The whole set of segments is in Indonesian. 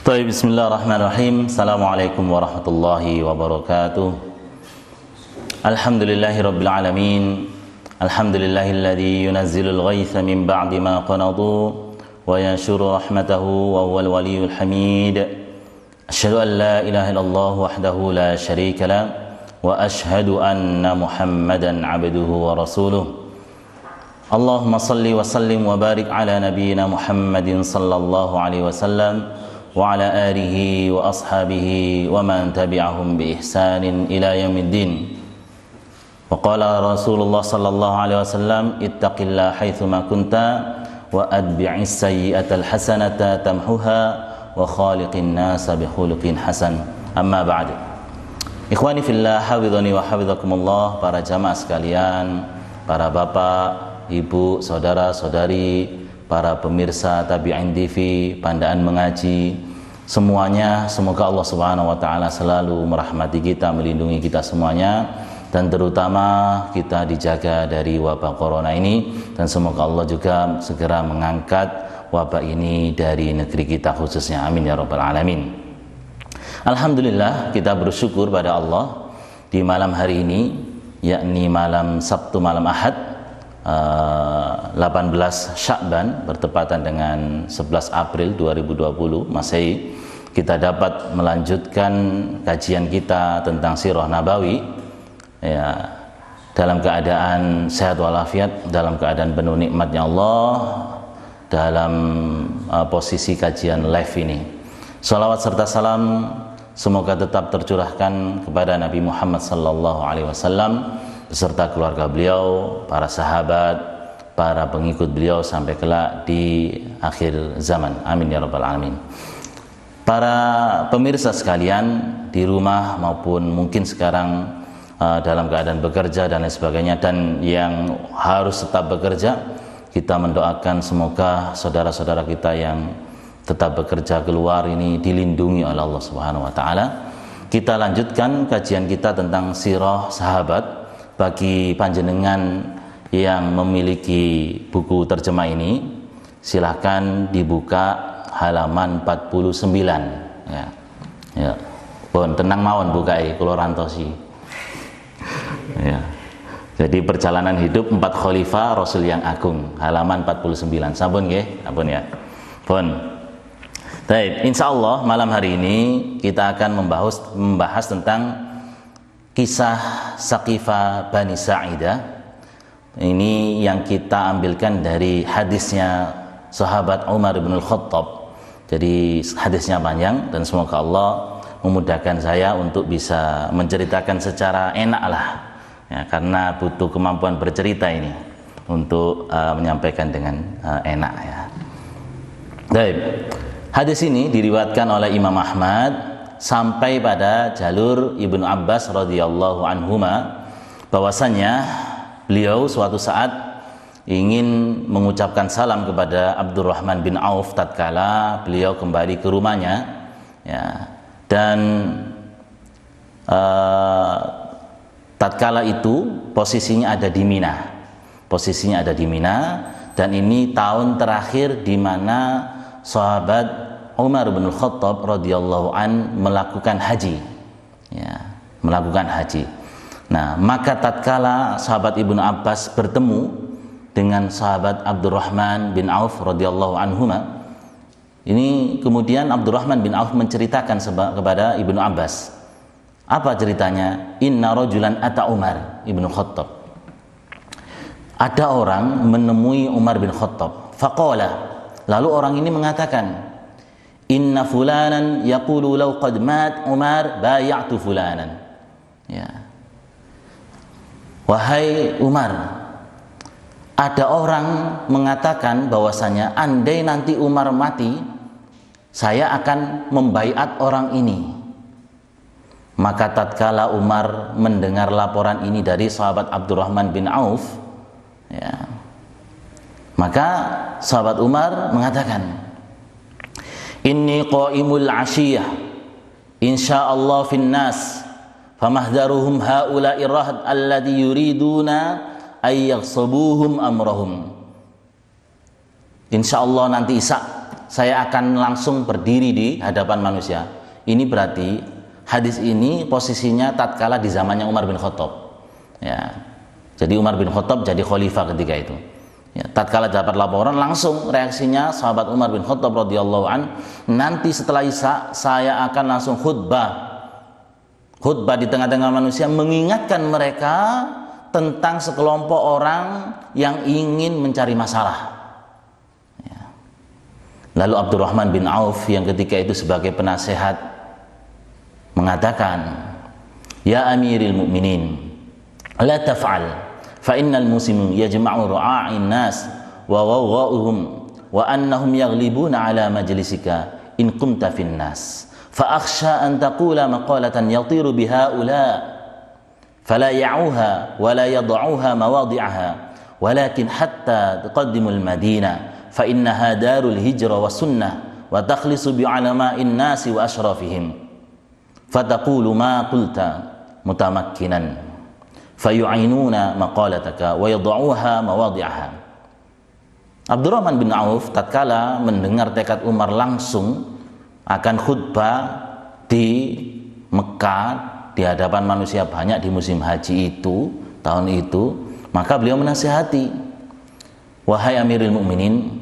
Baik, bismillahirrahmanirrahim. Assalamualaikum warahmatullahi wabarakatuh. Alhamdulillahirabbil alamin. Alhamdulillahilladzi yunazzilul ghaitsa min ba'di ma qanatu wa yanshuru rahmatahu wa huwal waliyyul hamid. Asyhadu an la ilaha illallah wahdahu la syarika la wa asyhadu anna Muhammadan 'abduhu wa rasuluh. Allahumma salli wa sallim wa barik ala nabiyyina Muhammadin sallallahu alaihi wasallam wa ala alihi wa ashabihi wa man tabi'ahum bi ihsanin ila yaumiddin. Wa qala Rasulullah sallallahu alaihi wasallam, ittaqillaha haitsuma kunta wa atbi'is sayyi'atal hasanata tamhuha wa khaliqin nasa bi khuluqin hasan. Amma ba'd. Ikhwani fillah, hafizani wa hafizakumullah, para jamaah sekalian, para bapak, ibu, saudara-saudari, para pemirsa Tabi'in TV, Pandaan Mengaji, semuanya, semoga Allah Subhanahu wa taala selalu merahmati kita, melindungi kita semuanya, dan terutama kita dijaga dari wabah corona ini, dan semoga Allah juga segera mengangkat wabah ini dari negeri kita khususnya, amin ya rabbal alamin. Alhamdulillah, kita bersyukur pada Allah di malam hari ini, yakni malam Sabtu malam Ahad 18 Sya'ban bertepatan dengan 11 April 2020 Masehi, kita dapat melanjutkan kajian kita tentang Sirah Nabawi ya, dalam keadaan sehat walafiat, dalam keadaan penuh nikmatnya Allah, dalam posisi kajian live ini. Salawat serta salam semoga tetap tercurahkan kepada Nabi Muhammad sallallahu alaihi wasallam beserta keluarga beliau, para sahabat, para pengikut beliau sampai kelak di akhir zaman. Amin ya rabbal alamin. Para pemirsa sekalian di rumah maupun mungkin sekarang dalam keadaan bekerja dan lain sebagainya, dan yang harus tetap bekerja, kita mendoakan semoga saudara-saudara kita yang tetap bekerja keluar ini dilindungi oleh Allah Subhanahu wa taala. Kita lanjutkan kajian kita tentang sirah sahabat. Bagi panjenengan yang memiliki buku terjemah ini, silahkan dibuka halaman 49 ya. Ya. Bon, tenang mawon bukai kula rantosi. Ya. Jadi perjalanan hidup 4 khalifah Rasul yang agung, halaman 49. Sampun nggih? Ampun ya. Bon. Baik, insyaallah malam hari ini kita akan membahas tentang kisah Saqifah Bani Sa'idah. Ini yang kita ambilkan dari hadisnya sahabat Umar bin Khattab. Jadi hadisnya panjang dan semoga Allah memudahkan saya untuk bisa menceritakan secara enak lah ya, karena butuh kemampuan bercerita ini untuk menyampaikan dengan enak ya. Baik. Hadis ini diriwayatkan oleh Imam Ahmad sampai pada jalur Ibnu Abbas radhiyallahu anhuma, bahwasannya beliau suatu saat ingin mengucapkan salam kepada Abdurrahman bin Auf tatkala beliau kembali ke rumahnya ya, dan tatkala itu posisinya ada di Mina, dan ini tahun terakhir di mana sahabat Umar bin Khattab radhiyallahu an melakukan haji ya, melakukan haji. Nah, maka tatkala sahabat Ibnu Abbas bertemu dengan sahabat Abdurrahman bin Auf radhiyallahu anhuma, ini kemudian Abdurrahman bin Auf menceritakan kepada Ibnu Abbas. Apa ceritanya? Inna rajulan ata Umar ibnu Khattab. Ada orang menemui Umar bin Khattab. Faqala, lalu orang ini mengatakan, inna fulanan yaqulu law qad mat Umar bay'atu fulanan. Ya. Wahai Umar, ada orang mengatakan bahwasanya andai nanti Umar mati, saya akan membaiat orang ini. Maka tatkala Umar mendengar laporan ini dari sahabat Abdurrahman bin Auf ya, maka sahabat Umar mengatakan, inni qaimul ashiyah insyaallah fin nas famahdaruhum haula'i rahad alladhi yuriduna ay yaghsabuhum amrahum. Insyaallah nanti Isa saya akan langsung berdiri di hadapan manusia. Ini berarti hadis ini posisinya tatkala di zamannya Umar bin Khattab. Ya. Jadi Umar bin Khattab jadi khalifah ketika itu. Ya, tatkala dapat laporan langsung reaksinya sahabat Umar bin Khattab radhiyallahu an, nanti setelah Isya saya akan langsung khutbah di tengah-tengah manusia mengingatkan mereka tentang sekelompok orang yang ingin mencari masalah. Ya. Lalu Abdurrahman bin Auf yang ketika itu sebagai penasehat mengatakan, "Ya Amiril Mukminin, la taf'al fa innal muslimin yajma'u ra'a'in nas wa ghawgha'uhum wa annahum yaghlibuna ala majlisika in qumta fin nas fa akhsha an taqula maqalatan yatiru biha ula fala ya'uha wa la yad'uha mawadi'aha walakin hatta taqaddimul madinah fa innaha darul hijra wa sunnah wa takhlisu bi ulama'in nas wa ashrafihim fataqulu ma qulta mutamakkinan fayu'inuna maqalataka wa yad'uha mawadi'aha." Abdurrahman bin Auf tatkala mendengar tekad Umar langsung akan khutbah di Mekah di hadapan manusia banyak di musim haji itu, tahun itu, maka beliau menasihati, "Wahai Amirul Mukminin,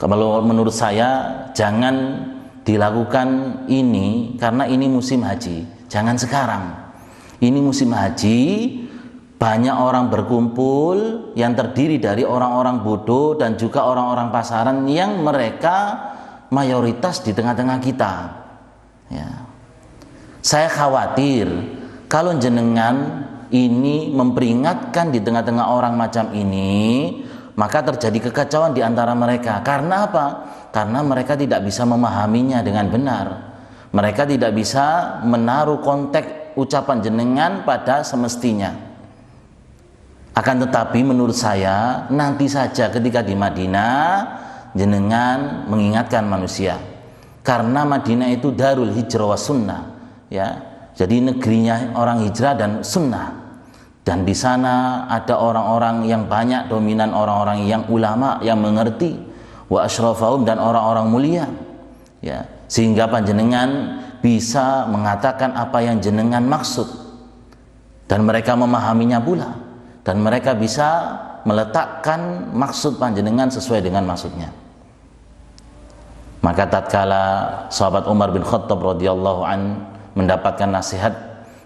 kalau menurut saya jangan dilakukan ini karena ini musim haji, jangan sekarang. Ini musim haji, banyak orang berkumpul yang terdiri dari orang-orang bodoh dan juga orang-orang pasaran yang mereka mayoritas di tengah-tengah kita. Ya. Saya khawatir kalau jenengan ini memperingatkan di tengah-tengah orang macam ini, maka terjadi kekacauan di antara mereka. Karena apa? Karena mereka tidak bisa memahaminya dengan benar. Mereka tidak bisa menaruh konteks ucapan jenengan pada semestinya. Akan tetapi menurut saya nanti saja ketika di Madinah jenengan mengingatkan manusia, karena Madinah itu darul hijrah wa sunnah, ya. Jadi negerinya orang hijrah dan sunnah, dan di sana ada orang-orang yang banyak, dominan orang-orang yang ulama yang mengerti, wa asyrafahum, dan orang-orang mulia, ya, sehingga panjenengan bisa mengatakan apa yang jenengan maksud dan mereka memahaminya pula. Dan mereka bisa meletakkan maksud panjenengan sesuai dengan maksudnya. Maka tatkala sahabat Umar bin Khattab radhiyallahu an mendapatkan nasihat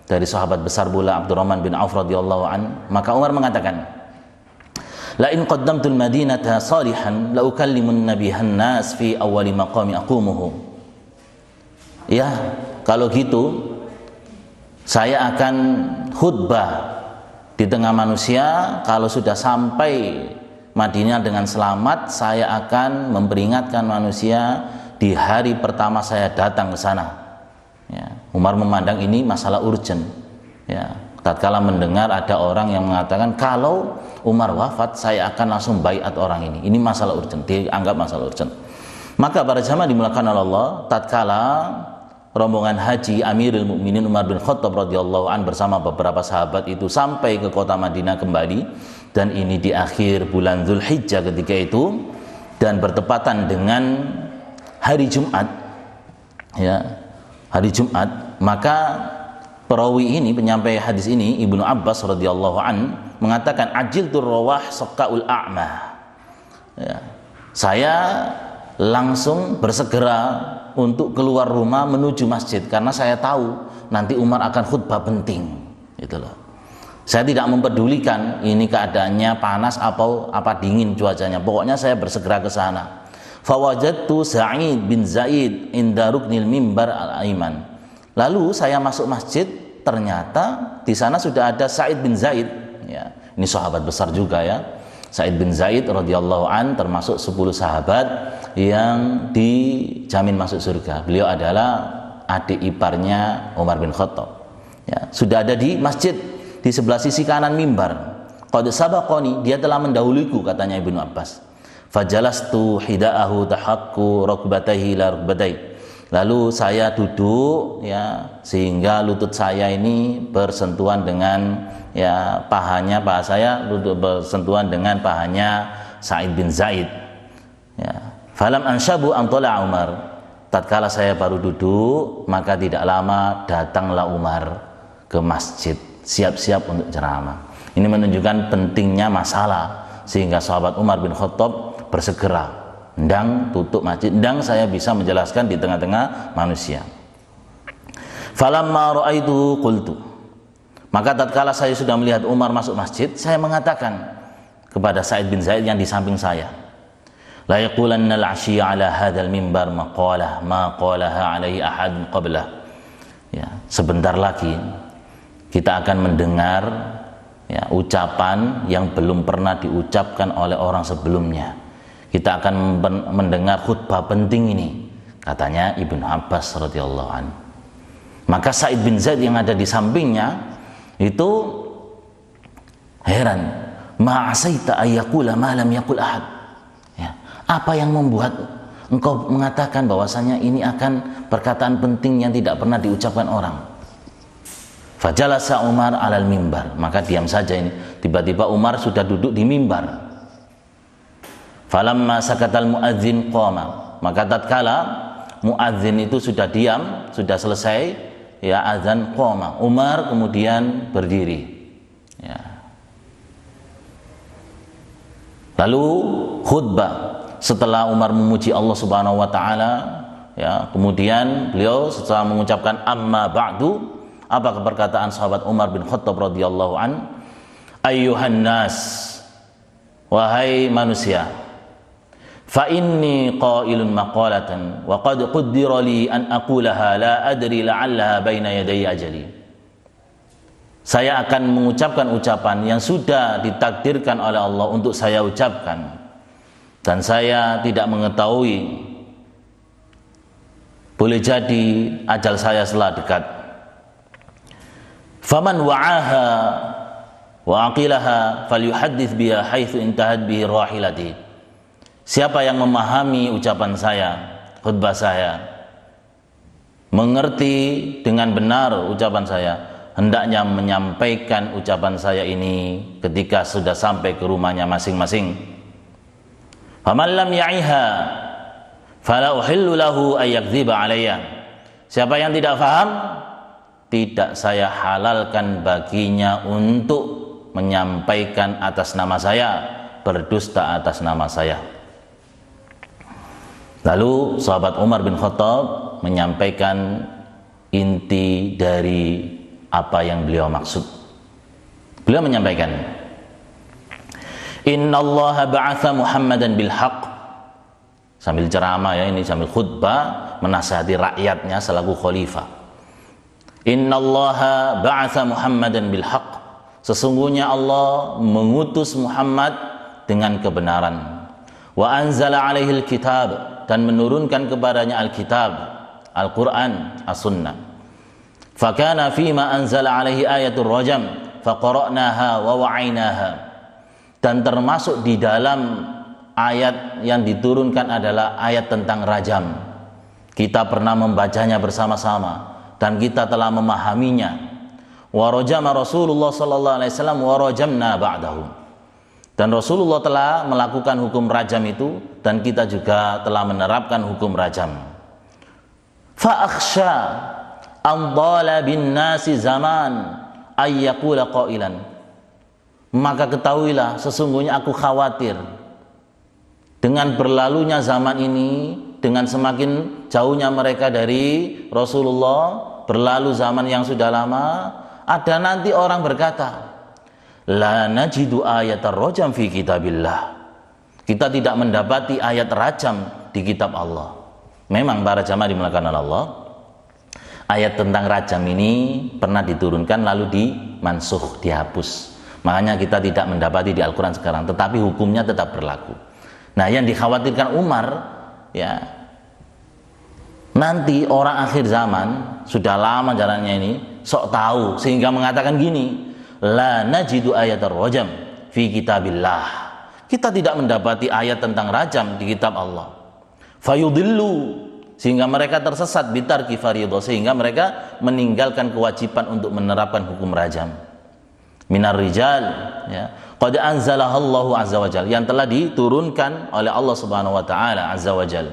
dari sahabat besar pula Abdurrahman bin Auf radhiyallahu an, maka Umar mengatakan, "La in qaddamtul madinata salihan la ukallimun nabihan nas fi awwali maqami aqumuhu." Ya, kalau gitu saya akan khutbah di tengah manusia. Kalau sudah sampai Madinah dengan selamat, saya akan memperingatkan manusia di hari pertama saya datang ke sana. Ya, Umar memandang ini masalah urgent. Ya, tatkala mendengar ada orang yang mengatakan kalau Umar wafat saya akan langsung baiat orang ini. Ini masalah urgent, dianggap masalah urgent. Maka para jamaah dimuliakan Allah, tatkala rombongan haji Amirul Mukminin Umar bin Khattab radhiyallahu an bersama beberapa sahabat itu sampai ke kota Madinah kembali, dan ini di akhir bulan Dzulhijjah ketika itu, dan bertepatan dengan hari Jumat, ya, hari Jumat. Maka perawi ini, penyampai hadis ini, Ibnu Abbas radhiyallahu an mengatakan, "Ajiltur rawah saqaul a'ma." Ya, saya langsung bersegera untuk keluar rumah menuju masjid karena saya tahu nanti Umar akan khutbah penting, gitu loh. Saya tidak mempedulikan ini keadaannya panas apa dingin cuacanya, pokoknya saya bersegera ke sana. Fawajadtu Sa'id bin Zaid inda ruknil mimbar al-aiman. Lalu saya masuk masjid, ternyata di sana sudah ada Sa'id bin Zaid, ya. Ini sahabat besar juga, ya. Sa'id bin Zaid radhiyallahu an termasuk 10 sahabat yang dijamin masuk surga. Beliau adalah adik iparnya Umar bin Khattab. Ya, sudah ada di masjid di sebelah sisi kanan mimbar. Qad sabaqani, dia telah mendahuluiku, katanya Ibnu Abbas. Fajalastu hidaahu tahakku rukbatayhi la rukbatai. Lalu saya duduk, ya, sehingga lutut saya ini bersentuhan dengan, ya, paha saya bersentuhan dengan pahanya Sa'id bin Zaid. Ya. Falam anshabu an tala Umar. Tatkala saya baru duduk, maka tidak lama datanglah Umar ke masjid, siap-siap untuk ceramah. Ini menunjukkan pentingnya masalah, sehingga sahabat Umar bin Khattab bersegera, ndang tutup masjid, ndang saya bisa menjelaskan di tengah-tengah manusia. Falamma ra'aitu qultu. Maka tatkala saya sudah melihat Umar masuk masjid, saya mengatakan kepada Sa'id bin Zaid yang di samping saya, la yaqulanna al-'ashiyya 'ala hadzal mimbar maqalah ma qalaha 'alaihi ahad qablah. Ya, sebentar lagi kita akan mendengar ya, ucapan yang belum pernah diucapkan oleh orang sebelumnya. Kita akan mendengar khutbah penting ini, katanya Ibnu Abbas radhiyallahu anhu. Maka Sa'id bin Zaid yang ada di sampingnya itu heran, ma asaita ayyaqula ma lam yaqul ahad. Ya, apa yang membuat engkau mengatakan bahwasanya ini akan perkataan penting yang tidak pernah diucapkan orang? Fajalasa Umar alal mimbar. Maka diam saja ini. Tiba-tiba Umar sudah duduk di mimbar. Falamma sakatal muadzin qama. Maka tatkala muadzin itu sudah diam, sudah selesai ya azan, qama. Umar kemudian berdiri. Ya. Lalu khutbah. Setelah Umar memuji Allah Subhanahu wa taala, ya, kemudian beliau setelah mengucapkan amma ba'du, apa perkataan sahabat Umar bin Khattab radhiyallahu an? Ayyuhan nas, wahai manusia, fa inni qailun maqalatan wa qad qaddara li an aqulaha la adri la'allaha baina yaday ajali. Saya akan mengucapkan ucapan yang sudah ditakdirkan oleh Allah untuk saya ucapkan, dan saya tidak mengetahui, boleh jadi ajal saya telah dekat. Faman wa'aha wa aqilaha falyuhaddits biha haitsu intahat bihi rahilati. Siapa yang memahami ucapan saya, khutbah saya, mengerti dengan benar ucapan saya, hendaknya menyampaikan ucapan saya ini ketika sudah sampai ke rumahnya masing-masing. Faman lam ya'iha fala uhillu lahu ay yakdziba alayya. Siapa yang tidak faham, tidak saya halalkan baginya untuk menyampaikan atas nama saya, berdusta atas nama saya. Lalu sahabat Umar bin Khattab menyampaikan inti dari apa yang beliau maksud. Beliau menyampaikan, innallaha ba'atha Muhammadan bil haqq. Sambil ceramah ya, ini sambil khutbah menasihati rakyatnya selaku khalifah. Innallaha ba'atha Muhammadan bil haqq. Sesungguhnya Allah mengutus Muhammad dengan kebenaran. Wa anzala alaihil kitab, dan menurunkan kepadanya Alkitab, Al-Quran, As-Sunnah. Fakana fima anzala alaihi ayatul rajam faqara'naha wa wa'ainaha. Dan termasuk di dalam ayat yang diturunkan adalah ayat tentang rajam. Kita pernah membacanya bersama-sama dan kita telah memahaminya. Wa rajama Rasulullah sallallahu alaihi wasallam wa rajamna ba'dahu. Dan Rasulullah telah melakukan hukum rajam itu, dan kita juga telah menerapkan hukum rajam. Fa akhsha an dhala bin nasi zaman ay yaqula qailan. Maka ketahuilah, sesungguhnya aku khawatir dengan berlalunya zaman ini, dengan semakin jauhnya mereka dari Rasulullah, berlalu zaman yang sudah lama, ada nanti orang berkata, la najidu ayatar rajam fi kitabillah. Kita tidak mendapati ayat rajam di kitab Allah. Memang para jamaah dimuliakan oleh Allah, ayat tentang rajam ini pernah diturunkan lalu dimansuh, dihapus. Makanya kita tidak mendapati di Al-Quran sekarang, tetapi hukumnya tetap berlaku. Nah, yang dikhawatirkan Umar, ya, nanti orang akhir zaman, sudah lama jalannya ini, sok tahu sehingga mengatakan gini, la najidu ayatar rajam fi kitabillah. Kita tidak mendapati ayat tentang rajam di kitab Allah. Fayudillu, sehingga mereka tersesat, bitarki fariidhah, sehingga mereka meninggalkan kewajiban untuk menerapkan hukum rajam. minar rijal, ya, qad anzalahallahu azza wajal, yang telah diturunkan oleh Allah Subhanahu wa taala azza wajal.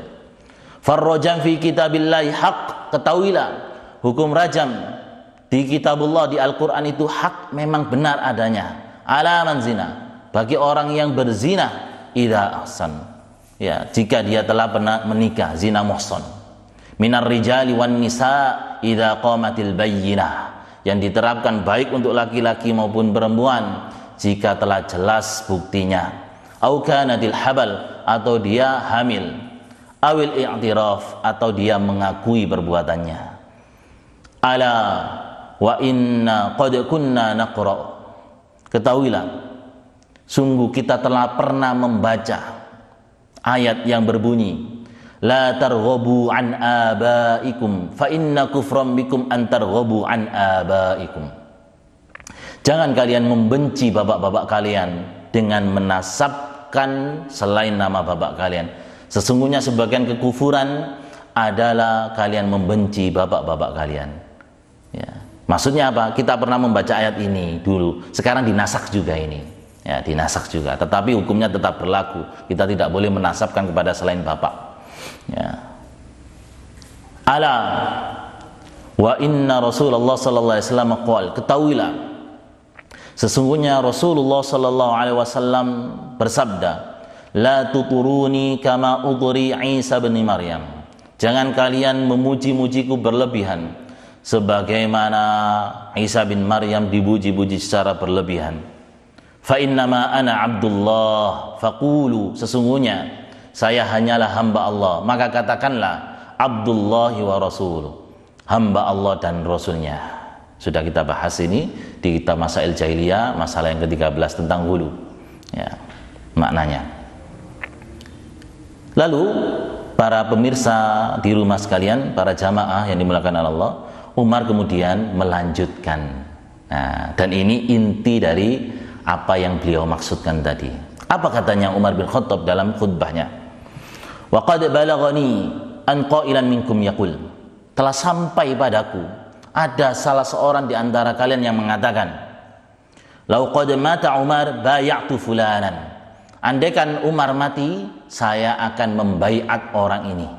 Farrajam fi kitabillahi haq, ketahuilah hukum rajam di kitabullah, di Al-Qur'an itu hak, memang benar adanya. Alaman zina, bagi orang yang berzina, idza ahsan, ya, jika dia telah pernah menikah, zina muhsan. Minar rijali wan nisa idza qamatil bayyinah, yang diterapkan baik untuk laki-laki maupun perempuan jika telah jelas buktinya. Au kanatil habal, atau dia hamil. Awil i'tiraf, atau dia mengakui perbuatannya. Ala wa inna qad kunna naqra, ketahuilah sungguh kita telah pernah membaca ayat yang berbunyi la targhabu an abaikum fa inna kufram bikum an targhabu an abaikum. Jangan kalian membenci bapak-bapak kalian dengan menasabkan selain nama bapak kalian. Sesungguhnya sebagian kekufuran adalah kalian membenci bapak-bapak kalian. Ya. Maksudnya apa? Kita pernah membaca ayat ini dulu, sekarang dinasak juga ini. Ya, dinasak juga, tetapi hukumnya tetap berlaku. Kita tidak boleh menasabkan kepada selain bapak. Ya. Ala wa inna Rasulullah sallallahu alaihi wasallam qala, ketahuilah sesungguhnya Rasulullah sallallahu alaihi wasallam bersabda, la tuturuni kama udri Isa bin Maryam, jangan kalian memuji-mujiku berlebihan sebagaimana Isa bin Maryam dipuji-puji secara berlebihan. Fa innama ana abdullah faqulu, sesungguhnya saya hanyalah hamba Allah, maka katakanlah Abdullahi wa Rasul, hamba Allah dan Rasulnya. Sudah kita bahas ini di kitab Masail Jahiliyah, masalah yang ke-13 tentang hulu, ya, maknanya. Lalu para pemirsa di rumah sekalian, para jamaah yang dimuliakan Allah, Umar kemudian melanjutkan. Nah, dan ini inti dari apa yang beliau maksudkan tadi. Apa katanya Umar bin Khattab dalam khutbahnya? Wa qad balaghani an qailan minkum yaqul, telah sampai padaku ada salah seorang di antara kalian yang mengatakan, lau qad mata Umar bay'atu fulanan, andaikan Umar mati, saya akan membaiat orang ini.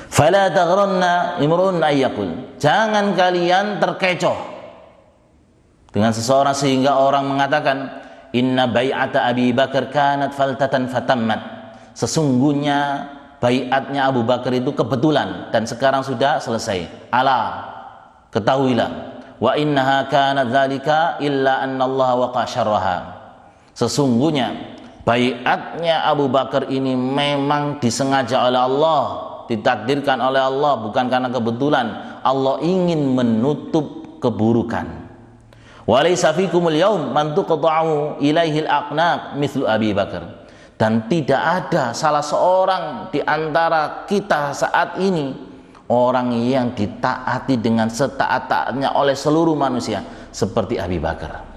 Fala taghranna imrun ayyakul, jangan kalian terkecoh dengan seseorang sehingga orang mengatakan, inna bai'ata Abi Bakar kanat faltatan fatammat, sesungguhnya baiatnya Abu Bakar itu kebetulan dan sekarang sudah selesai. Ala, ketahuilah, wa innaha kanat dzalika illa anna Allah waqa syarraha, sesungguhnya baiatnya Abu Bakar ini memang disengaja oleh Allah, ditakdirkan oleh Allah, bukan karena kebetulan. Allah ingin menutup keburukan. Walaysa fikumul yaum man tuqta'u ilaihil aqnaq mithlu Abi Bakar, dan tidak ada salah seorang di antara kita saat ini orang yang ditaati dengan setaat-taatnya oleh seluruh manusia seperti Abi Bakar.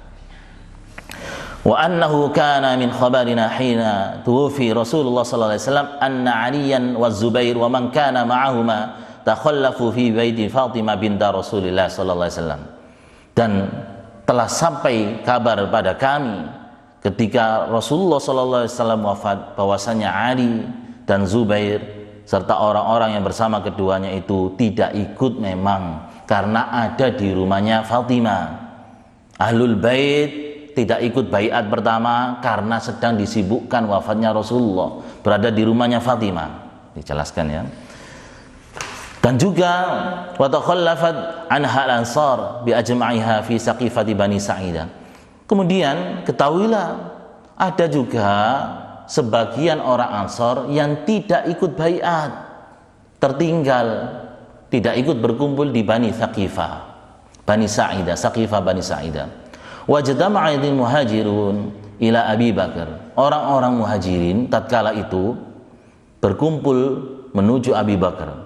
Wa annahu kana min khabarina hina tuwfi Rasulullah sallallahu alaihi wasallam anna Aliyan wa Zubair wa man kana ma'ahuma takhallafu fi baiti Fatimah binta Rasulillah sallallahu alaihi wasallam. Dan telah sampai kabar pada kami ketika Rasulullah sallallahu alaihi wasallam wafat bahwasanya Ali dan Zubair serta orang-orang yang bersama keduanya itu tidak ikut memang karena ada di rumahnya Fatimah. Ahlul Bait tidak ikut baiat pertama karena sedang disibukkan wafatnya Rasulullah, berada di rumahnya Fatimah. Dijelaskan ya. Dan juga wa takhallafat anha al-ansar bi ajma'iha fi saqifati Bani Sa'idah. Kemudian ketahuilah ada juga sebagian orang Ansar yang tidak ikut baiat, tertinggal, tidak ikut berkumpul di Bani Saqifah, Bani Sa'idah, Saqifah Bani Sa'idah. Wajdama'idil muhajirun ila Abi Bakar. Orang-orang muhajirin tatkala itu berkumpul menuju Abi Bakar.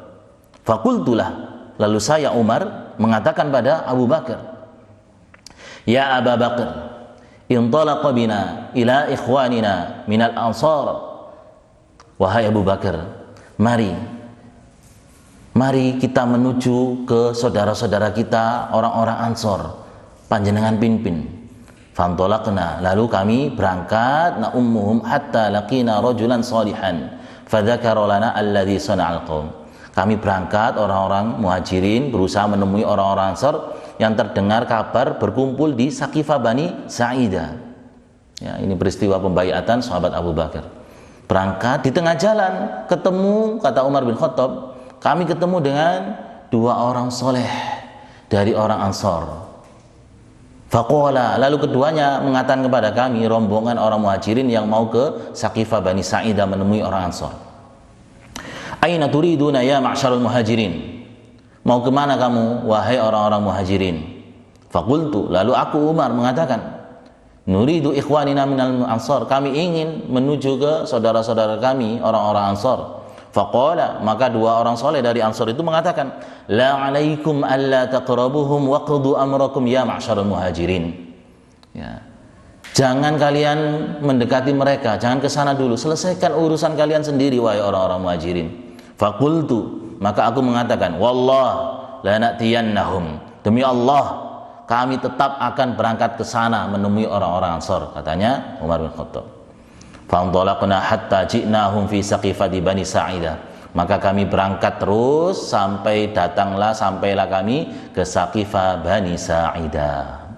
Fakultulah, lalu saya Umar mengatakan pada Abu Bakar, ya Abu Bakar, intalaqa bina ila ikhwanina minal ansar. Wahai Abu Bakar, mari kita menuju ke saudara-saudara kita orang-orang Ansor, panjenengan pimpin. Fantolaqna, lalu kami berangkat na ummuhum hatta laqina rajulan salihan fadzakara lana alladhi sana'al qaum. Kami berangkat orang-orang Muhajirin berusaha menemui orang-orang Ansar yang terdengar kabar berkumpul di Saqifah Bani Sa'idah. Ya, ini peristiwa pembaiatan sahabat Abu Bakar. Berangkat di tengah jalan ketemu, kata Umar bin Khattab, kami ketemu dengan dua orang soleh dari orang Ansar. Faqala, lalu keduanya mengatakan kepada kami, rombongan orang Muhajirin yang mau ke Saqifah Bani Sa'idah menemui orang Ansar. Aina turiduna ya ma'syarul muhajirin? Mau kemana kamu wahai orang-orang Muhajirin? Faqultu, lalu aku Umar mengatakan, nuridu ikhwanina minal Ansar, kami ingin menuju ke saudara-saudara kami orang-orang Ansar. Faqala, maka dua orang soleh dari Ansar itu mengatakan, la alaikum alla taqrabuhum waqdu amrakum ya ma'syarul muhajirin. Ya. Jangan kalian mendekati mereka, jangan ke sana dulu, selesaikan urusan kalian sendiri wahai orang-orang Muhajirin. Faqultu, maka aku mengatakan, wallah la na'tiyannahum, demi Allah kami tetap akan berangkat ke sana menemui orang-orang Ansar, katanya Umar bin Khattab. Fantolaqna hatta ji'nahum fi Saqifati Bani Sa'idah, maka kami berangkat terus sampailah kami ke Saqifah Bani Sa'idah.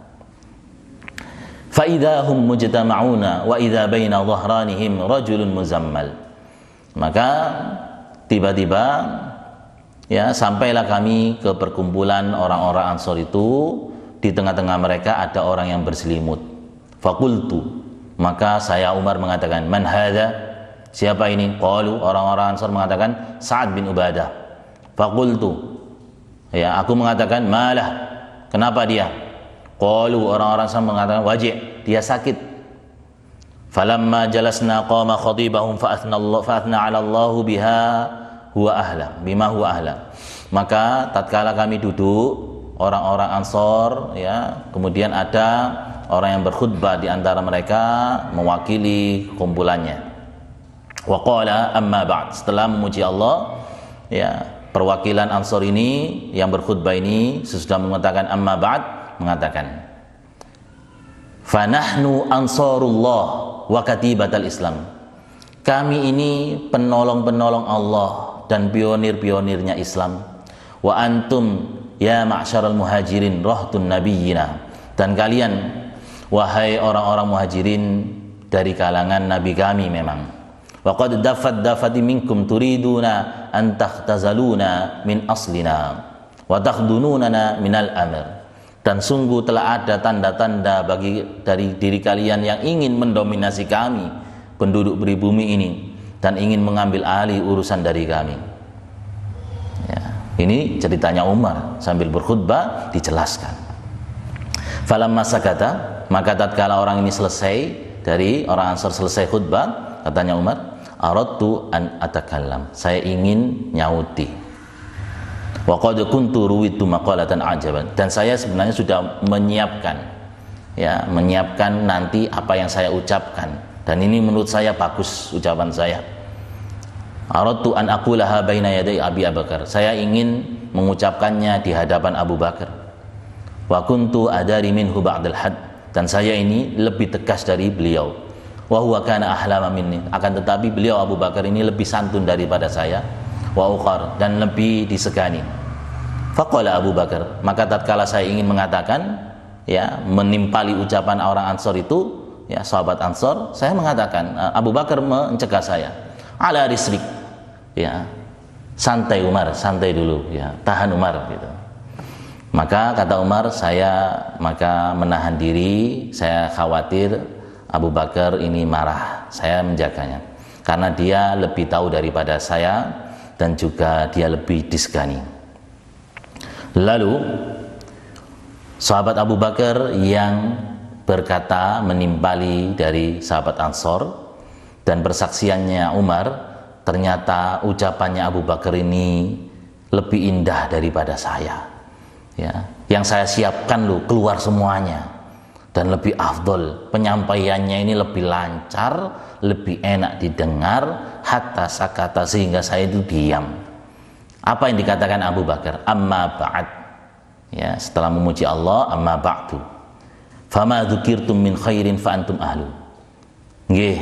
Fa idahum mujtama'una wa idza baina dhahranihim rajulun muzammal. Maka tiba-tiba ya sampailah kami ke perkumpulan orang-orang Ansar itu, di tengah-tengah mereka ada orang yang berselimut. Faqultu, maka saya Umar mengatakan, man hadza? Siapa ini? Qalu, orang-orang Ansar mengatakan, Sa'ad bin Ubadah. Faqultu, ya aku mengatakan, malah, kenapa dia? Qalu, orang-orang Ansar mengatakan, waji', dia sakit. Falamma jalasna qama khatibahum fa'athna 'ala Allah bima huwa ahla. Maka tatkala kami duduk orang-orang Ansar, ya, kemudian ada orang yang berkhutbah di antara mereka mewakili kumpulannya. Wa qala amma ba'd, setelah memuji Allah, ya, perwakilan Ansar ini yang berkhutbah ini sesudah mengatakan amma ba'd mengatakan, fa nahnu ansarullah wa katibatal Islam. Kami ini penolong-penolong Allah dan pionir-pionirnya Islam. Wa antum ya ma'syarul muhajirin rahtun nabiyina, dan kalian wahai orang-orang Muhajirin dari kalangan nabi kami memang. Wa qad dafati minkum turiduna an tahtazaluna min aslina wa takhdununa minal amr. Dan sungguh telah ada tanda-tanda dari diri kalian yang ingin mendominasi kami, penduduk pribumi ini, dan ingin mengambil alih urusan dari kami. Ya, ini ceritanya Umar sambil berkhutbah dijelaskan. Falamma sakata, maka tatkala orang ini selesai, dari orang Ansar selesai khutbah, katanya Umar, aradtu an atakallam, saya ingin nyauti. Wa qad kuntu ruwitu maqalatan ajaban, dan saya sebenarnya sudah menyiapkan nanti apa yang saya ucapkan, dan ini menurut saya bagus ucapan saya. Aradtu an aqulaha baina yaday Abi Bakar, saya ingin mengucapkannya di hadapan Abu Bakar. Wa kuntu adari minhu ba'dal had, dan saya ini lebih tegas dari beliau. Wa huwa kana ahlama minni, akan tetapi beliau Abu Bakar ini lebih santun daripada saya. Wa uqar, dan lebih disegani. Faqala Abu Bakar, maka tatkala saya ingin mengatakan, ya, menimpali ucapan orang Ansar itu, ya, sahabat Ansar, saya mengatakan, Abu Bakar mencegah saya, ala risrik, ya, santai Umar, santai dulu, ya, tahan Umar, gitu. Maka kata Umar, saya maka menahan diri, saya khawatir Abu Bakar ini marah, saya menjaganya, karena dia lebih tahu daripada saya, dan juga dia lebih disegani. Lalu sahabat Abu Bakar yang berkata menimpali dari sahabat Ansar dan persaksiannya Umar, ternyata ucapannya Abu Bakar ini lebih indah daripada saya, ya, yang saya siapkan loh keluar semuanya, dan lebih afdol, penyampaiannya ini lebih lancar, lebih enak didengar, hatta sakata, sehingga saya itu diam. Apa yang dikatakan Abu Bakar? Amma ba'd, ya, setelah memuji Allah, amma ba'du, Fama dzukirtum min khairin fa antum ahlu. Nggih,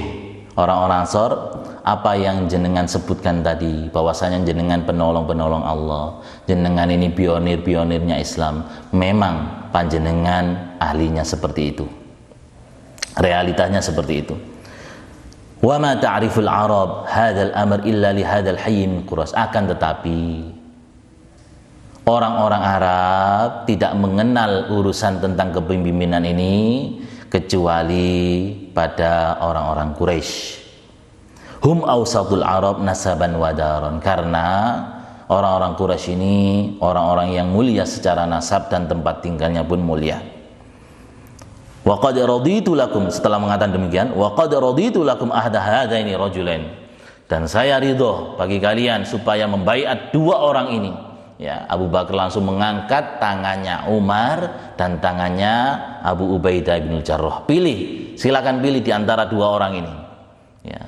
orang-orang Ansor, apa yang jenengan sebutkan tadi, bahwasanya jenengan penolong-penolong Allah, jenengan ini pionir-pionirnya Islam, memang panjenengan ahlinya seperti itu. Realitanya seperti itu. Wa ma ta'riful Arab hadzal amr illa li hadzal hayy min Quraisy. Akan tetapi orang-orang Arab tidak mengenal urusan tentang kepemimpinan ini kecuali pada orang-orang Quraisy. Hum awsatul Arab nasaban wadaron, karena orang-orang Quraisy ini orang-orang yang mulia secara nasab dan tempat tinggalnya pun mulia. Wa qad raditu lakum, setelah mengatakan demikian, wa qad raditu lakum ahda hadaini rajulain, dan saya ridho bagi kalian supaya membaiat dua orang ini. Ya, Abu Bakar langsung mengangkat tangannya Umar dan tangannya Abu Ubaidah bin Jarrah. Pilih, silakan pilih di antara dua orang ini. Ya.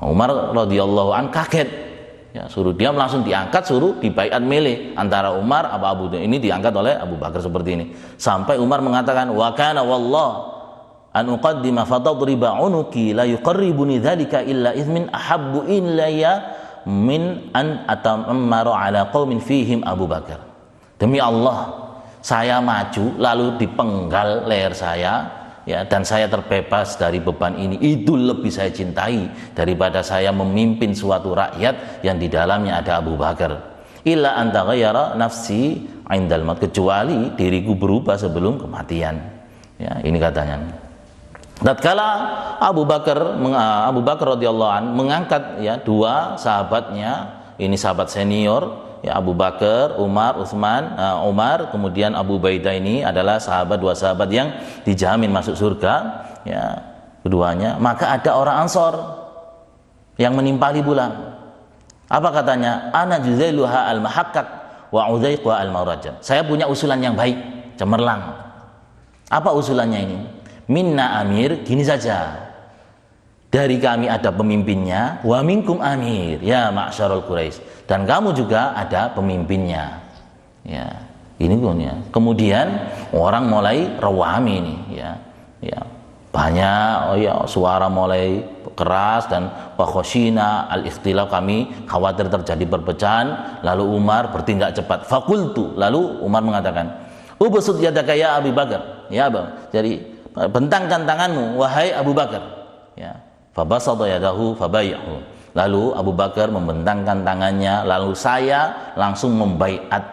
Umar radhiyallahu an kaget. Ya, suruh dia langsung diangkat, suruh dibaiat milih antara Umar atau Abu Bakar. Ini diangkat oleh Abu Bakar seperti ini. Sampai Umar mengatakan, "Wa kana wallah an uqaddima fatadriba unuki la yuqarribuni dzalika illa ithmin ahabbu ilayya min an atamaru ala qaumin fihim Abu Bakar." Demi Allah, saya maju lalu dipenggal leher saya, ya, dan saya terbebas dari beban ini, itu lebih saya cintai daripada saya memimpin suatu rakyat yang di dalamnya ada Abu Bakar. Illa anta ghayyara nafsi indal maut, kecuali diriku berubah sebelum kematian. Ya, ini katanya. Tatkala Abu Bakar radhiyallahu an mengangkat, ya, dua sahabatnya, ini sahabat senior, ya, Abu Bakar, Umar, Utsman, Umar, kemudian Abu Ubaidah, ini adalah dua sahabat yang dijamin masuk surga, ya, keduanya. Maka ada orang Ansor yang menimpali pula. Apa katanya? Ana juzailuha al-mahaqqaq wa udzaiqha al-mawrajat. Saya punya usulan yang baik, cemerlang. Apa usulannya ini? Minna amir, gini saja. Dari kami ada pemimpinnya, wa minkum amir, ya ma'syarul Quraisy, dan kamu juga ada pemimpinnya. Ya, ini pun, ya. Kemudian orang mulai rawami ini, ya. Ya. Banyak, ya, suara mulai keras dan fakhoshina al-ikhtilaf, kami khawatir terjadi perpecahan. Lalu Umar bertindak cepat. Fakultu, lalu Umar mengatakan, "Ubsut yadaka ya Abu Bakar." Ya, Bang. Jadi bentangkan tanganmu wahai Abu Bakar. Ya. Fabasata yadahu fabayyahu. Lalu Abu Bakar membentangkan tangannya, lalu saya langsung membaiat.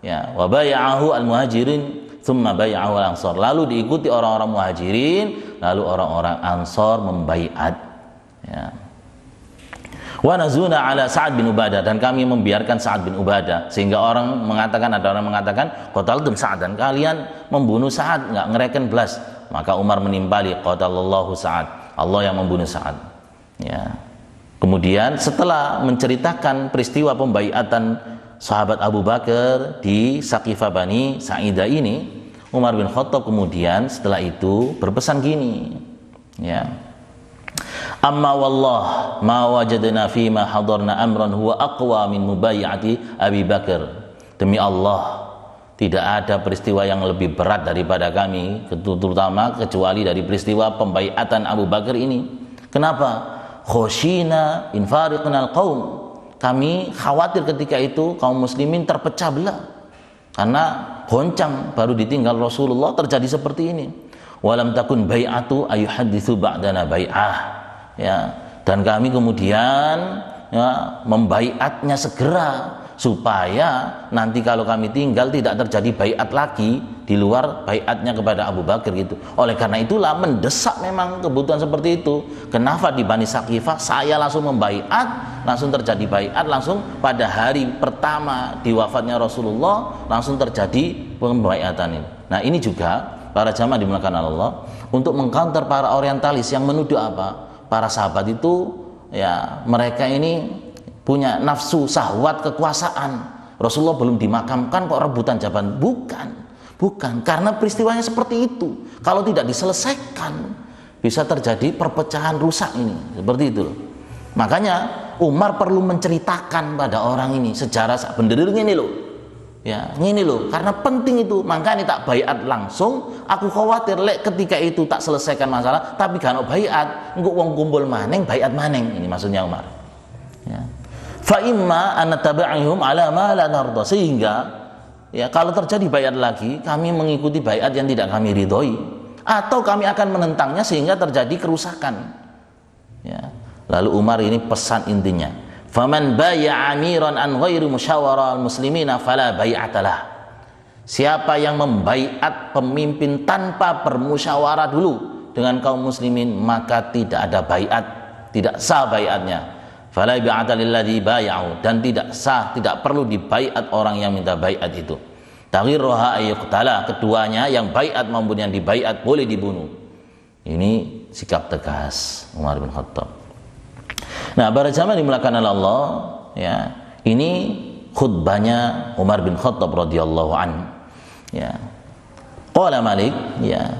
Ya, wa bay'ahu al-muhajirin tsumma bay'ahu al-ansar. Lalu diikuti orang-orang muhajirin, lalu orang-orang ansar membaiat. Ya. Wa nazuna ala Sa'ad bin Ubadah, dan kami membiarkan Sa'ad bin Ubadah, sehingga ada orang mengatakan qataltum Sa'ad, dan kalian membunuh Sa'ad, enggak ngereken belas. Maka Umar menimpali, qatalallahu Sa'ad, Allah yang membunuh Sa'ad. Ya. Kemudian setelah menceritakan peristiwa pembaiatan sahabat Abu Bakar di Saqifah Bani Sa'idah ini, Umar bin Khattab kemudian setelah itu berpesan gini, ya. Amma wallah ma wajadna fi ma hadarna amran huwa aqwa min mubayyati Abi Bakar. Demi Allah, tidak ada peristiwa yang lebih berat daripada kami, terutama kecuali dari peristiwa pembaiatan Abu Bakar ini. Kenapa? Khoshina infariqnal qaum. Kami khawatir ketika itu kaum muslimin terpecah belah, karena goncang baru ditinggal Rasulullah, terjadi seperti ini. Walam takun bai'atu ayuhaditsu ba'dana bai'ah. Ya, dan kami kemudian, ya, membaiatnya segera supaya nanti kalau kami tinggal tidak terjadi baiat lagi di luar baiatnya kepada Abu Bakar gitu. Oleh karena itulah mendesak memang kebutuhan seperti itu. Kenapa di Bani Saqifah saya langsung membaiat, langsung terjadi baiat, langsung pada hari pertama di wafatnya Rasulullah langsung terjadi pembaiatan ini. Nah, ini juga para jamaah dimuliakan Allah untuk mengcounter para orientalis yang menuduh apa? Para sahabat itu, ya, mereka ini punya nafsu syahwat kekuasaan. Rasulullah belum dimakamkan kok rebutan jabatan. Bukan, karena peristiwanya seperti itu. Kalau tidak diselesaikan bisa terjadi perpecahan, rusak ini. Seperti itu loh. Makanya Umar perlu menceritakan pada orang ini sejarah bener ini loh. Ya, ini loh, karena penting itu, makanya tak baiat langsung. Aku khawatir lek ketika itu tak selesaikan masalah, tapi kan baiat, engko wong kumpul maneng, baiat maneng. Ini maksudnya Umar. Ya. Fa imma an tabi'ihum ala ma la narda, sehingga ya kalau terjadi baiat lagi, kami mengikuti baiat yang tidak kami ridhoi, atau kami akan menentangnya sehingga terjadi kerusakan. Ya. Lalu Umar ini pesan intinya, faman bay'a amiran an ghairi musyawarah al-muslimina fala bai'atalah. Siapa yang membaiat pemimpin tanpa bermusyawarah dulu dengan kaum muslimin, maka tidak ada baiat, tidak sah baiatnya. Fala bai'ata lilladzi bai'u, dan tidak sah, tidak perlu dibaiat orang yang minta baiat itu. Taghirruha ayyuqtala, keduanya yang baiat maupun yang dibaiat boleh dibunuh. Ini sikap tegas Umar bin Khattab. Nah, para jamaah dimulakan oleh Allah, ya, ini khutbahnya Umar bin Khattab radhiyallahu anhu. Ya. Qala Malik, ya,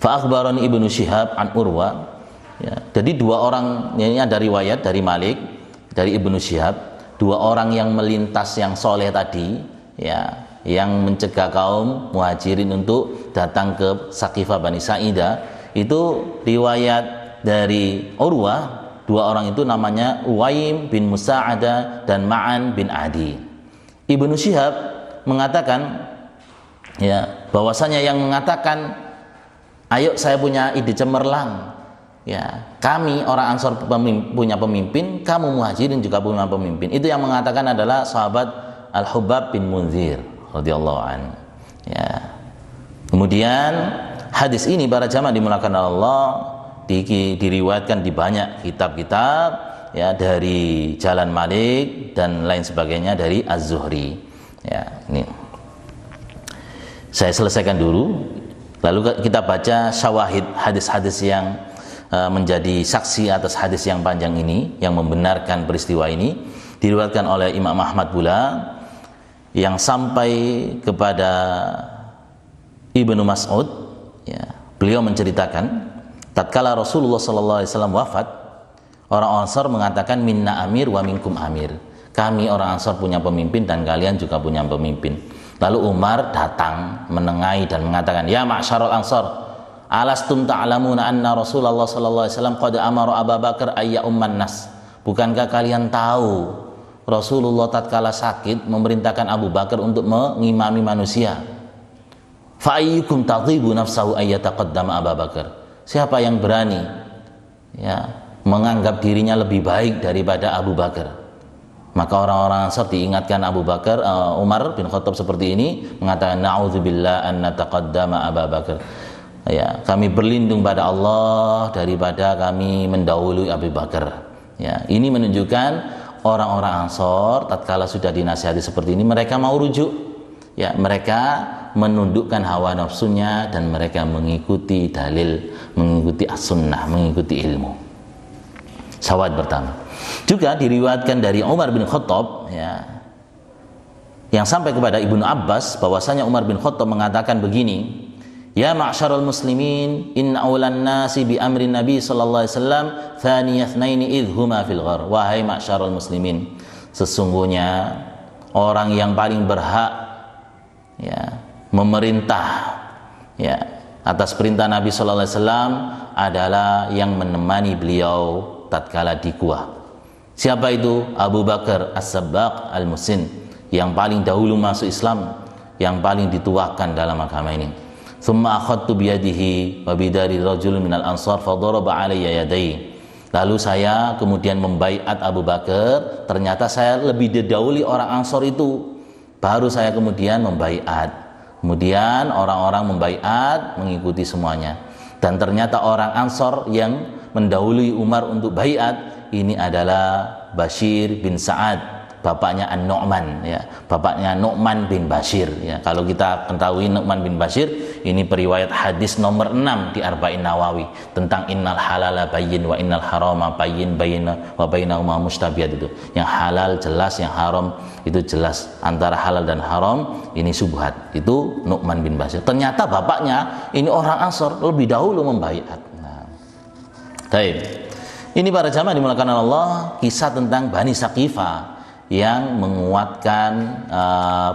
fa akhbarani Ibnu Syihab an Urwa. Ya. Jadi dua orang, ini ada riwayat dari Malik, dari Ibnu Syihab, dua orang yang melintas yang soleh tadi, ya, yang mencegah kaum muhajirin untuk datang ke Saqifah Bani Sa'idah, itu riwayat dari Urwa. Dua orang itu namanya Uwaim bin Musa'adah dan Ma'an bin Adi. Ibnu Syihab mengatakan, ya, bahwasanya yang mengatakan, ayo saya punya ide cemerlang, ya, kami orang Ansor punya pemimpin, kamu muhajirin juga punya pemimpin. Itu yang mengatakan adalah sahabat Al-Hubab bin Munzir radhiyallahu anhu. Ya. Kemudian hadis ini para jamaah dimulakan Allah, diriwayatkan di banyak kitab-kitab, ya, dari Jalan Malik dan lain sebagainya dari Az-Zuhri. Ya, ini saya selesaikan dulu, lalu kita baca syawahid hadis-hadis yang menjadi saksi atas hadis yang panjang ini, yang membenarkan peristiwa ini. Diriwayatkan oleh Imam Ahmad pula, yang sampai kepada Ibnu Mas'ud, ya, beliau menceritakan, tatkala Rasulullah SAW wafat, orang Ansar mengatakan, minna amir wa minkum amir. Kami orang Ansar punya pemimpin dan kalian juga punya pemimpin. Lalu Umar datang menengahi dan mengatakan, ya ma'syarul Ansar, alastum ta'lamuna anna Rasulullah SAW qad amara Abu Bakar ayya umman nas. Bukankah kalian tahu Rasulullah tatkala sakit memerintahkan Abu Bakar untuk mengimami manusia? Fa ayyukum tadhibu nafsahu ayyataqaddama Abu Bakar. Siapa yang berani, ya, menganggap dirinya lebih baik daripada Abu Bakar? Maka orang-orang Ansar diingatkan Abu Bakar, Umar bin Khattab seperti ini, mengatakan, na'udzubillah an nataqaddama Abu Bakar. Ya, kami berlindung pada Allah daripada kami mendahului Abu Bakar. Ya, ini menunjukkan orang-orang Ansar tatkala sudah dinasihati seperti ini, mereka mau rujuk. Ya, mereka menundukkan hawa nafsunya dan mereka mengikuti dalil, mengikuti as-sunnah, mengikuti ilmu. Syawahid pertama. Juga diriwayatkan dari Umar bin Khattab, ya, yang sampai kepada Ibnu Abbas, bahwasanya Umar bin Khattab mengatakan begini, ya ma'syarul muslimin, inna awlan nasi bi amrin nabi sallallahu alaihi wasallam thaniyatnaini idhuma fil ghar. Wahai ma'syarul muslimin, sesungguhnya orang yang paling berhak, ya, memerintah, ya, atas perintah Nabi sallallahu alaihi wasallam adalah yang menemani beliau tatkala di gua. Siapa itu? Abu Bakar As-Sabbaq Al-Musin, yang paling dahulu masuk Islam, yang paling dituakan dalam agama ini. Tsumma akhadtu biyadihi wa bidari rajul minal ansar fa daraba alayya yadayhi. Lalu saya kemudian membaiat Abu Bakar, ternyata saya lebih didahului orang Ansor itu. Baru saya kemudian membaiat. Kemudian orang-orang membaiat, mengikuti semuanya. Dan ternyata orang Ansor yang mendahului Umar untuk baiat ini adalah Bashir bin Sa'ad, bapaknya An-Nu'man, ya, bapaknya Nu'man bin Bashir, ya. Kalau kita ketahui Nu'man bin Bashir, ini periwayat hadis nomor 6 di Arba'in Nawawi tentang innal halala bayyin wa innal harama bayyin wa bainahuma mustabihat. Itu yang halal jelas, yang haram itu jelas, antara halal dan haram ini subhat. Itu Nu'man bin Bashir. Ternyata bapaknya ini orang Ansor lebih dahulu membaiat. Nah, baik. Ini para jamaah dimulakan Allah, kisah tentang Bani Saqifah, yang menguatkan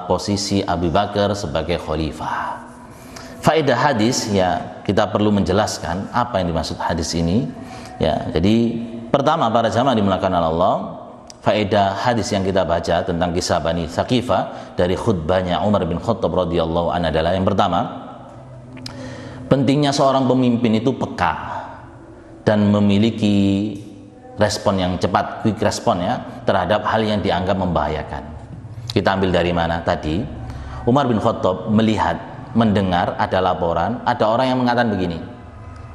posisi Abu Bakar sebagai khalifah. Faedah hadis, ya kita perlu menjelaskan apa yang dimaksud hadis ini. Ya, jadi pertama para jamaah dimuliakan Allah, faedah hadis yang kita baca tentang kisah Bani Tsaqifah dari khutbahnya Umar bin Khattab radhiyallahu anhu adalah yang pertama, pentingnya seorang pemimpin itu peka dan memiliki respon yang cepat, quick respon ya, terhadap hal yang dianggap membahayakan. Kita ambil dari mana tadi? Umar bin Khattab melihat, mendengar ada laporan, ada orang yang mengatakan begini,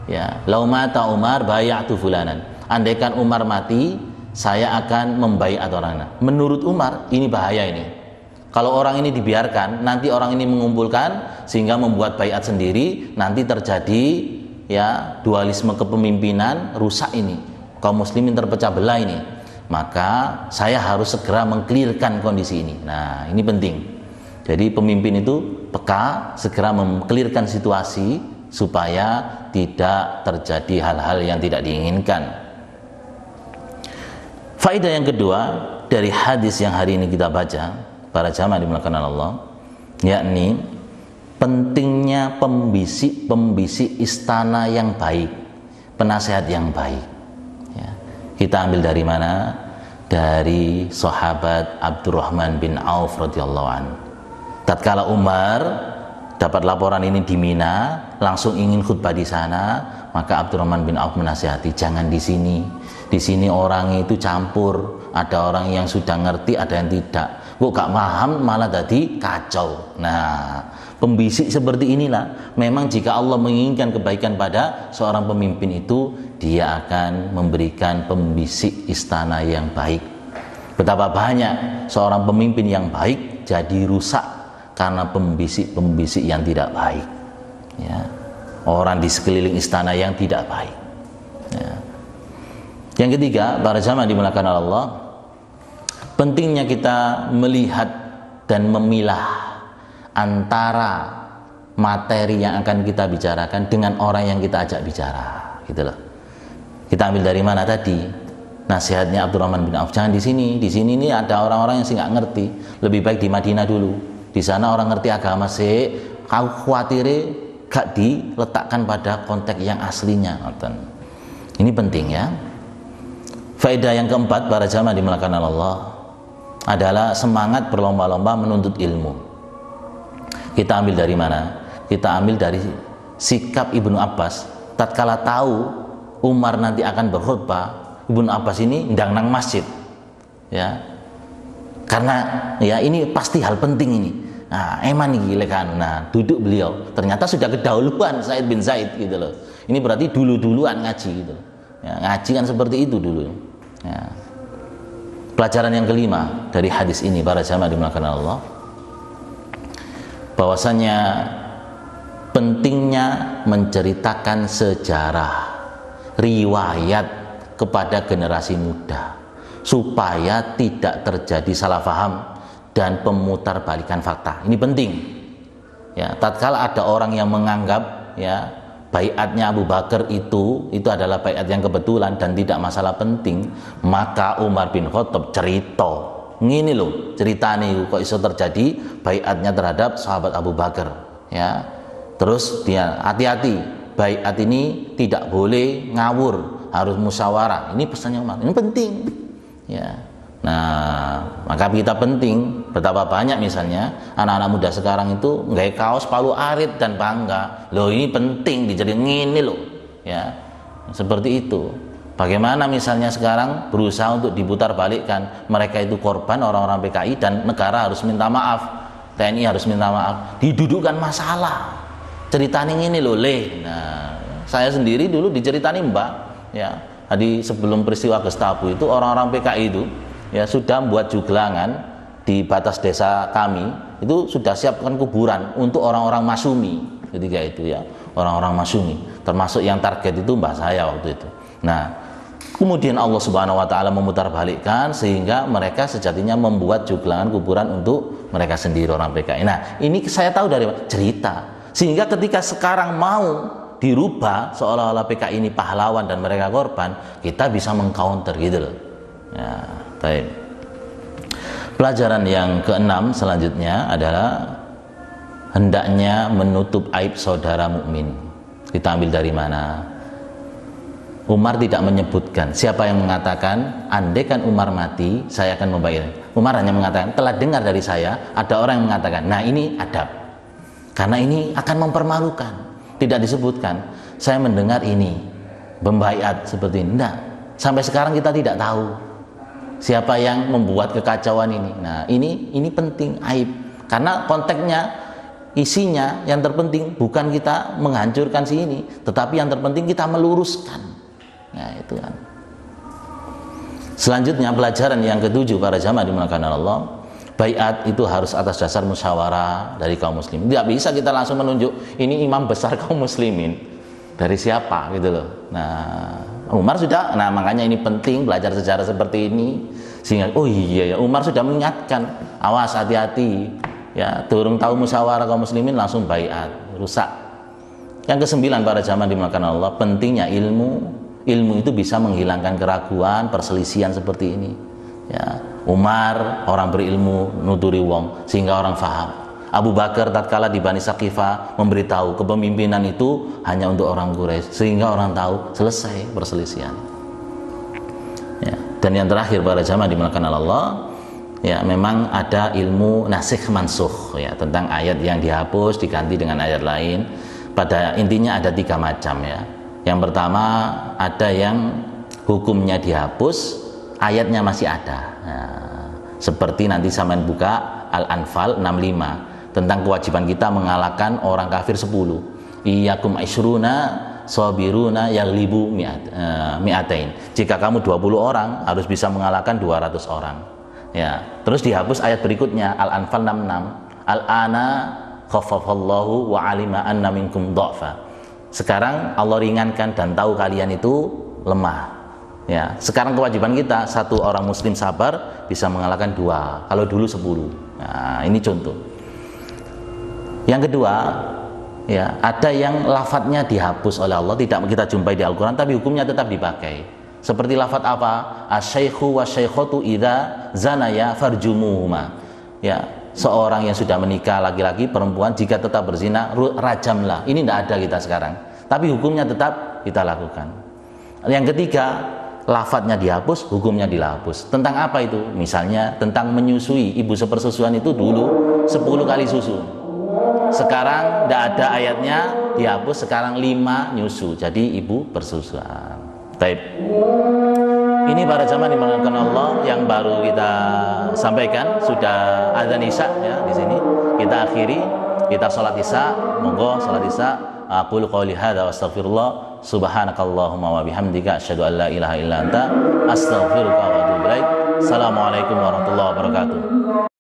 ya, lau mata Umar bay'atu fulanan. Andaikan Umar mati, saya akan membaiat orangnya. Menurut Umar, ini bahaya ini. Kalau orang ini dibiarkan, nanti orang ini mengumpulkan sehingga membuat baiat sendiri, nanti terjadi ya dualisme kepemimpinan, rusak ini. Kaum muslimin terpecah belah ini, maka saya harus segera mengklirkan kondisi ini. Nah, ini penting. Jadi pemimpin itu peka, segera mengklirkan situasi supaya tidak terjadi hal-hal yang tidak diinginkan. Faedah yang kedua dari hadis yang hari ini kita baca, para jamaah dimuliakan Allah, yakni pentingnya pembisik istana yang baik, penasehat yang baik. Kita ambil dari mana? Dari sahabat Abdurrahman bin Auf radhiyallahu anhu. Tatkala Umar dapat laporan ini di Mina, langsung ingin khutbah di sana, maka Abdurrahman bin Auf menasihati, jangan di sini. Di sini orang itu campur, ada orang yang sudah ngerti, ada yang tidak. Kok gak paham malah tadi kacau. Nah, pembisik seperti inilah memang jika Allah menginginkan kebaikan pada seorang pemimpin itu, dia akan memberikan pembisik istana yang baik. Betapa banyak seorang pemimpin yang baik jadi rusak karena pembisik-pembisik yang tidak baik, ya. Orang di sekeliling istana yang tidak baik, ya. Yang ketiga, para jamaah dimuliakan Allah, pentingnya kita melihat dan memilah antara materi yang akan kita bicarakan dengan orang yang kita ajak bicara, gitu loh. Kita ambil dari mana tadi? Nasihatnya Abdurrahman bin Auf, jangan di sini. Di sini ini ada orang-orang yang sih nggak ngerti. Lebih baik di Madinah dulu. Di sana orang ngerti agama sih. Kau khawatir gak diletakkan pada konteks yang aslinya. Ini penting ya. Faedah yang keempat, para jamaah dimuliakan Allah, adalah semangat berlomba-lomba menuntut ilmu. Kita ambil dari mana? Kita ambil dari sikap Ibnu Abbas tatkala tahu Umar nanti akan berkhutbah. Ibnu Abbas ini ndang nang masjid, ya, karena ya ini pasti hal penting ini. Nah, eman nih lekan. Nah, duduk beliau ternyata sudah kedahuluan Said bin Zaid gitu loh. Ini berarti duluan ngaji gitu loh. Ya, ngaji kan seperti itu dulu. Ya. Pelajaran yang kelima dari hadis ini, para jamaah dimuliakan Allah, bahwasanya pentingnya menceritakan sejarah, riwayat kepada generasi muda supaya tidak terjadi salah paham dan pemutarbalikan fakta. Ini penting. Ya, tatkala ada orang yang menganggap ya baiatnya Abu Bakar itu adalah baiat yang kebetulan dan tidak masalah penting, maka Umar bin Khattab cerita, ngini loh ceritanya kok iso terjadi baiatnya terhadap sahabat Abu Bakar, ya. Terus dia hati-hati, baiat ini tidak boleh ngawur, harus musyawarah. Ini pesannya Umar, ini penting, ya. Nah, maka kita penting, betapa banyak misalnya anak-anak muda sekarang itu nggak kaos palu arit dan bangga. Loh, ini penting dijadiin ini loh, ya. Seperti itu. Bagaimana misalnya sekarang berusaha untuk diputar balikkan, mereka itu korban orang-orang PKI dan negara harus minta maaf, TNI harus minta maaf, didudukkan masalah. Ceritanya ini loh, Nah, saya sendiri dulu diceritani Mbak, ya. Tadi sebelum peristiwa Gestapo itu orang-orang PKI itu ya sudah membuat juglangan di batas desa kami, itu sudah siapkan kuburan untuk orang-orang Masumi ketika itu, ya, orang-orang Masumi, termasuk yang target itu mbah saya waktu itu. Nah, kemudian Allah Subhanahu wa taala memutarbalikkan sehingga mereka sejatinya membuat juglangan kuburan untuk mereka sendiri, orang PKI. Nah, ini saya tahu dari cerita, sehingga ketika sekarang mau dirubah seolah-olah PKI ini pahlawan dan mereka korban, kita bisa mengcounter gitu loh. Ya, baik. Pelajaran yang keenam selanjutnya adalah hendaknya menutup aib saudara mukmin. Kita ambil dari mana? Umar tidak menyebutkan siapa yang mengatakan andaikan Umar mati saya akan membayar. Umar hanya mengatakan telah dengar dari saya ada orang yang mengatakan nah ini adab karena ini akan mempermalukan. Tidak disebutkan saya mendengar ini membaiat seperti ini. Tidak. Sampai sekarang kita tidak tahu siapa yang membuat kekacauan ini. Nah, ini penting aib. Karena konteksnya, isinya yang terpenting bukan kita menghancurkan si ini, tetapi yang terpenting kita meluruskan. Nah, itu kan. Selanjutnya pelajaran yang ketujuh para jamaah dimuliakan Allah, baiat itu harus atas dasar musyawarah dari kaum muslimin. Tidak bisa kita langsung menunjuk ini imam besar kaum muslimin. Dari siapa gitu loh. Nah, Umar sudah, nah makanya ini penting belajar sejarah seperti ini sehingga oh iya ya Umar sudah mengingatkan awas hati-hati ya turun tahu musyawarah kaum muslimin langsung baiat rusak. Yang kesembilan para jamaah dimuliakan Allah, pentingnya ilmu itu bisa menghilangkan keraguan perselisihan seperti ini ya. Umar orang berilmu nuturi wong sehingga orang faham. Abu Bakar tatkala di Bani Saqifah memberitahu kepemimpinan itu hanya untuk orang Quraisy sehingga orang tahu selesai perselisihan. Ya. Dan yang terakhir para jamaah dimuliakan Allah, ya memang ada ilmu nasikh mansukh ya tentang ayat yang dihapus diganti dengan ayat lain. Pada intinya ada 3 macam ya. Yang pertama ada yang hukumnya dihapus, ayatnya masih ada. Nah, seperti nanti sampean buka Al-Anfal 65. Tentang kewajiban kita mengalahkan orang kafir 10. Iyyakum isyruna sabiruna yaghlibu mi'atain. Jika kamu 20 orang harus bisa mengalahkan 200 orang. Ya. Terus dihapus ayat berikutnya Al-Anfal 66. Al-ana khaffafallahu wa alima anna minkum dha'fa. Sekarang Allah ringankan dan tahu kalian itu lemah. Ya, sekarang kewajiban kita 1 orang muslim sabar bisa mengalahkan 2. Kalau dulu 10. Nah, ini contoh. Yang kedua, ya ada yang lafadznya dihapus oleh Allah, tidak kita jumpai di Al-Quran, tapi hukumnya tetap dipakai. Seperti lafadz apa? Asy-syaikhu wasy-syaikhatu idza zanaya farjumuhuma. Ya, seorang yang sudah menikah laki-laki perempuan jika tetap berzina rajamlah. Ini tidak ada kita sekarang, tapi hukumnya tetap kita lakukan. Yang ketiga, lafadznya dihapus, hukumnya dihapus. Tentang apa itu? Misalnya tentang menyusui. Ibu sepersusuan itu dulu 10 kali susu. Sekarang tidak ada ayatnya dihapus, sekarang 5 nyusu. Jadi ibu bersusuan. Baik. Ini para jamaah dimuliakan Allah yang baru kita sampaikan, sudah azan Isya ya di sini. Kita akhiri, kita salat Isya. Monggo salat Isya. Aqulu qouli hadza wa astaghfirullah. Subhanakallahumma wa bihamdika asyhadu an la ilaha illa anta astaghfiruka wa atubu ilaik. Assalamualaikum warahmatullahi wabarakatuh.